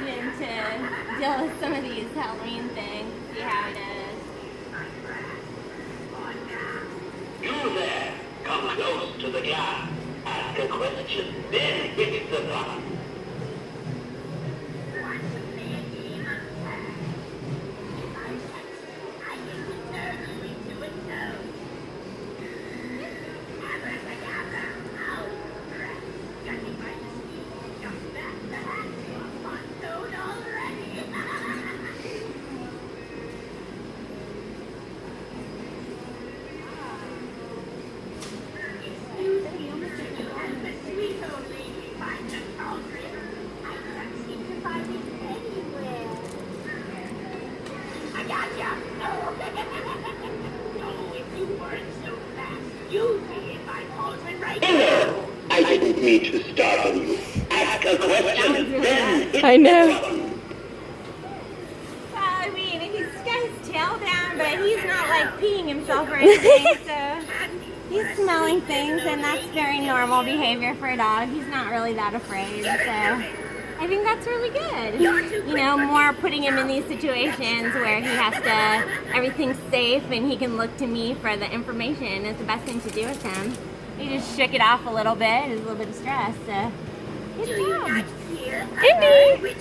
him to deal with some of these Halloween things, see how it is. You there, come close to the glass. Ask a question, then hit the button. I didn't mean to startle you. Ask a question, then hit I know. the button. Well, I mean, he's got his tail down, but he's not like peeing himself or anything, so he's smelling things, and that's very normal behavior for a dog. He's not really that afraid, so I think that's really good. You know, more putting him in these situations where he has to, everything's safe and he can look to me for the information is the best thing to do with him. He just shook it off a little bit, there's a little bit of stress, so good job. Indy!